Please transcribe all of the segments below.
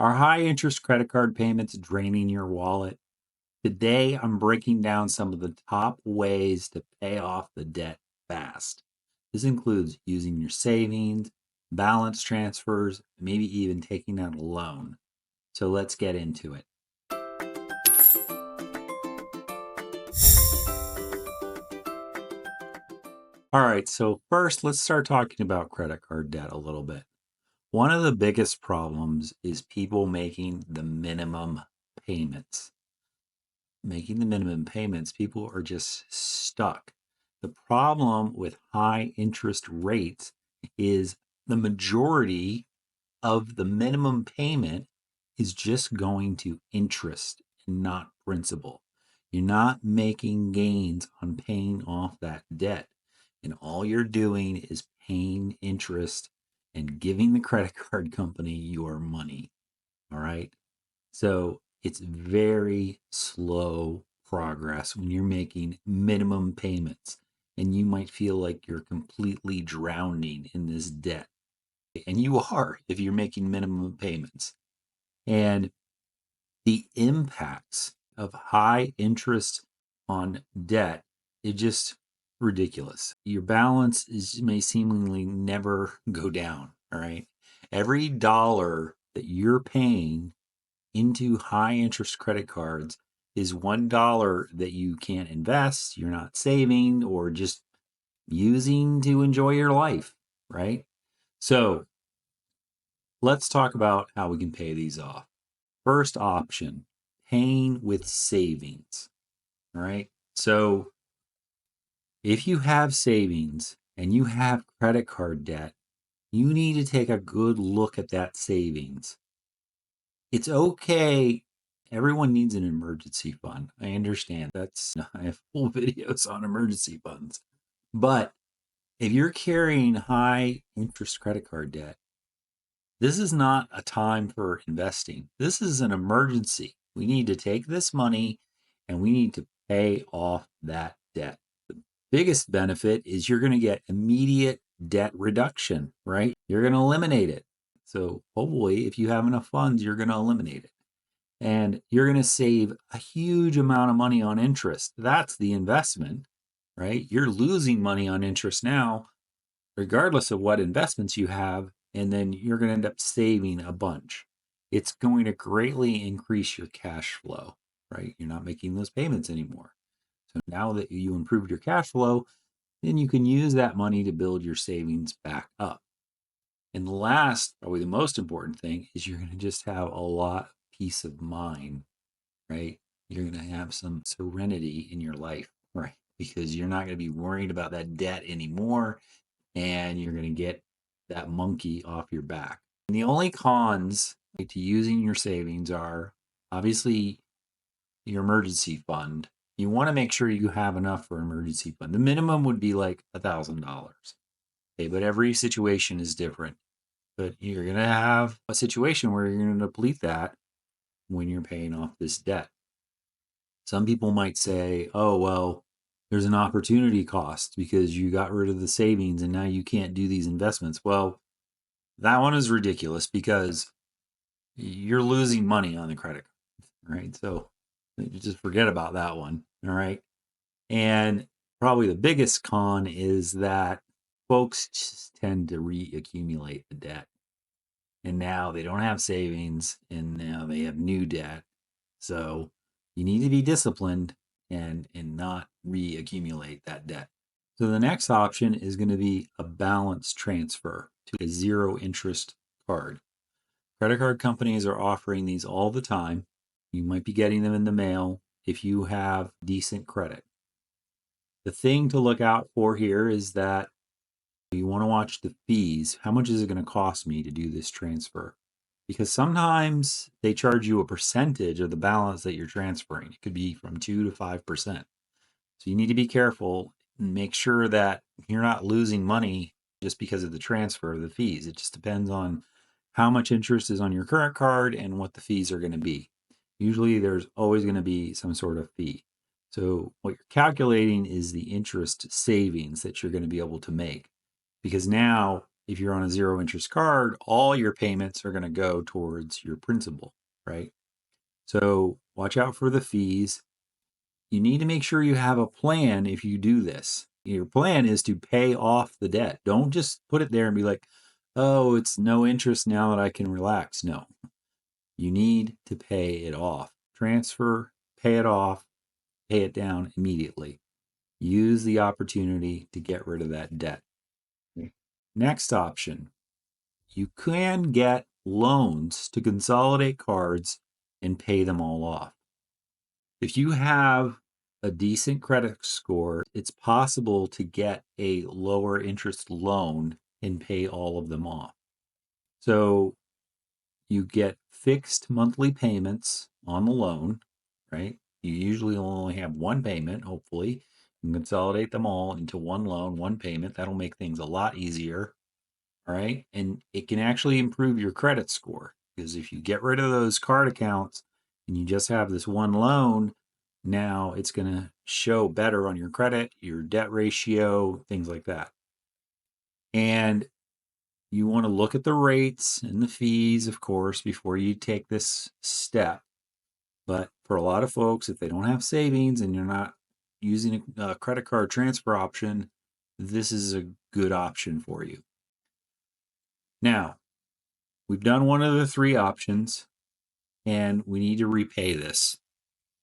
Are high interest credit card payments draining your wallet? Today, I'm breaking down some of the top ways to pay off the debt fast. This includes using your savings, balance transfers, maybe even taking out a loan. So let's get into it. All right, so first, let's start talking about credit card debt a little bit. One of the biggest problems is people making the minimum payments. Making the minimum payments, people are just stuck. The problem with high interest rates is the majority of the minimum payment is just going to interest and not principal. You're not making gains on paying off that debt. And all you're doing is paying interest and giving the credit card company your money. All right. So it's very slow progress when you're making minimum payments, and you might feel like you're completely drowning in this debt. And you are if you're making minimum payments. And the impacts of high interest on debt is just ridiculous. Your balance may seemingly never go down. All right. Every dollar that you're paying into high interest credit cards is $1 that you can't invest, you're not saving, or just using to enjoy your life, right? So let's talk about how we can pay these off. First option, paying with savings. All right. So if you have savings and you have credit card debt, you need to take a good look at that savings. It's okay. Everyone needs an emergency fund. I understand. I have full videos on emergency funds. But if you're carrying high interest credit card debt, this is not a time for investing. This is an emergency. We need to take this money and we need to pay off that debt. The biggest benefit is you're going to get immediate debt reduction, right? You're going to eliminate it. So hopefully, if you have enough funds, you're going to eliminate it. And you're going to save a huge amount of money on interest. That's the investment, right? You're losing money on interest now, regardless of what investments you have. And then you're going to end up saving a bunch. It's going to greatly increase your cash flow, right? You're not making those payments anymore. So now that you improved your cash flow, then you can use that money to build your savings back up. And last, probably the most important thing, is you're going to just have a lot of peace of mind, right? You're going to have some serenity in your life, right? Because you're not going to be worried about that debt anymore, and you're going to get that monkey off your back. And the only cons to using your savings are obviously your emergency fund. You want to make sure you have enough for emergency fund. The minimum would be like $1,000. Okay, but every situation is different. But you're going to have a situation where you're going to deplete that when you're paying off this debt. Some people might say, oh, well, there's an opportunity cost because you got rid of the savings and now you can't do these investments. Well, that one is ridiculous because you're losing money on the credit card, right? So just forget about that one. All right. And probably the biggest con is that folks just tend to reaccumulate the debt. And now they don't have savings and now they have new debt. So you need to be disciplined and not reaccumulate that debt. So the next option is going to be a balance transfer to a zero interest card. Credit card companies are offering these all the time. You might be getting them in the mail if you have decent credit. The thing to look out for here is that you want to watch the fees. How much is it going to cost me to do this transfer? Because sometimes they charge you a percentage of the balance that you're transferring. It could be from 2 to 5%. So you need to be careful and make sure that you're not losing money just because of the transfer of the fees. It just depends on how much interest is on your current card and what the fees are going to be. Usually there's always going to be some sort of fee. So what you're calculating is the interest savings that you're going to be able to make. Because now if you're on a zero interest card, all your payments are going to go towards your principal, right? So watch out for the fees. You need to make sure you have a plan if you do this. Your plan is to pay off the debt. Don't just put it there and be like, oh, it's no interest now that I can relax. No, you need to pay it off. Transfer, pay it off, pay it down immediately. Use the opportunity to get rid of that debt. Next option, you can get loans to consolidate cards and pay them all off. If you have a decent credit score, it's possible to get a lower interest loan and pay all of them off. So you get fixed monthly payments on the loan, right? You usually only have one payment, hopefully. You can consolidate them all into one loan, one payment. That'll make things a lot easier. All right. And it can actually improve your credit score because if you get rid of those card accounts and you just have this one loan, now it's going to show better on your credit, your debt ratio, things like that. And you want to look at the rates and the fees, of course, before you take this step. But for a lot of folks, if they don't have savings and you're not using a credit card transfer option, this is a good option for you. Now, we've done one of the three options, and we need to repay this.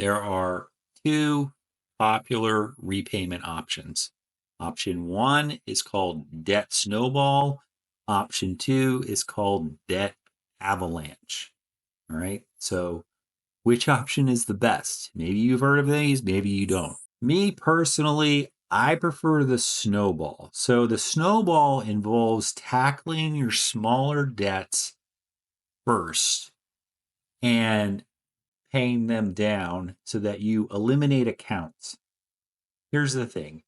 There are two popular repayment options. Option one is called debt snowball. Option two is called debt avalanche. All right. So, which option is the best? Maybe you've heard of these, maybe you don't. Me personally, I prefer the snowball. So, the snowball involves tackling your smaller debts first and paying them down so that you eliminate accounts. Here's the thing.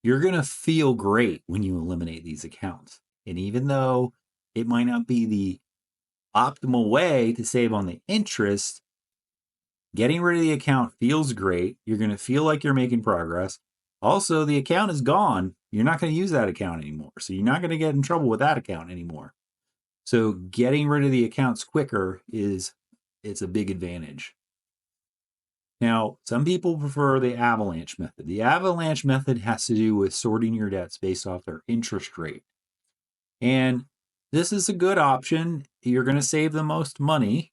You're going to feel great when you eliminate these accounts. And even though it might not be the optimal way to save on the interest, getting rid of the account feels great. You're going to feel like you're making progress. Also, the account is gone. You're not going to use that account anymore. So you're not going to get in trouble with that account anymore. So getting rid of the accounts quicker it's a big advantage. Now, some people prefer the avalanche method. The avalanche method has to do with sorting your debts based off their interest rate. And this is a good option. You're going to save the most money,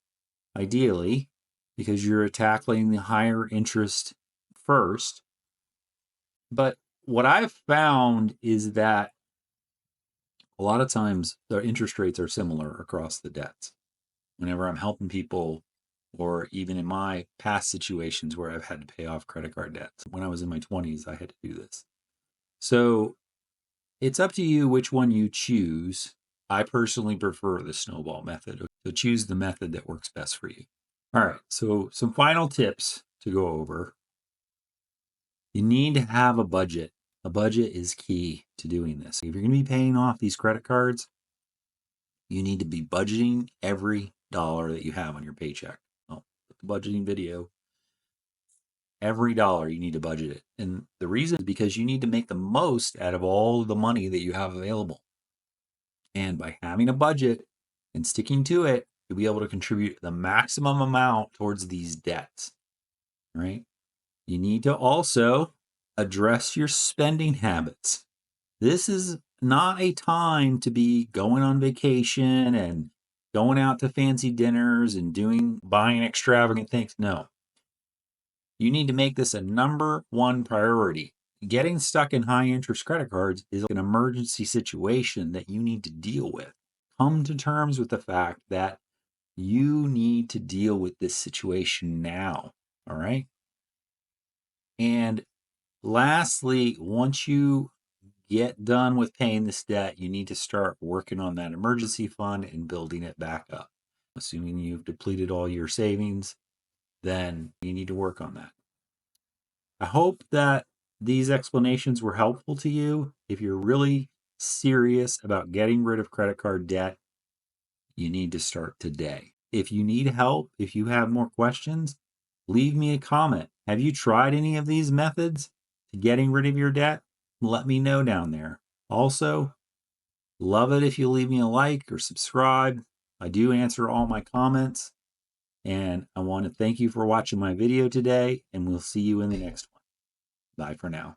ideally, because you're tackling the higher interest first. But what I've found is that a lot of times the interest rates are similar across the debts. Whenever I'm helping people, or even in my past situations where I've had to pay off credit card debts. When I was in my 20s, I had to do this. So it's up to you which one you choose. I personally prefer the snowball method. So choose the method that works best for you. All right, so some final tips to go over. You need to have a budget. A budget is key to doing this. If you're going to be paying off these credit cards, you need to be budgeting every dollar that you have on your paycheck. Oh, the budgeting video. Every dollar you need to budget it. And the reason is because you need to make the most out of all the money that you have available. And by having a budget and sticking to it, you'll be able to contribute the maximum amount towards these debts. Right? You need to also address your spending habits. This is not a time to be going on vacation and going out to fancy dinners and buying extravagant things. No. You need to make this a number one priority. Getting stuck in high interest credit cards is an emergency situation that you need to deal with. Come to terms with the fact that you need to deal with this situation now. All right. And lastly, once you get done with paying this debt, you need to start working on that emergency fund and building it back up. Assuming you've depleted all your savings, then you need to work on that. I hope that these explanations were helpful to you. If you're really serious about getting rid of credit card debt, you need to start today. If you need help, if you have more questions, leave me a comment. Have you tried any of these methods to getting rid of your debt? Let me know down there. Also, Love it if you leave me a like or subscribe. I do answer all my comments. And I want to thank you for watching my video today, and we'll see you in the next one. Bye for now.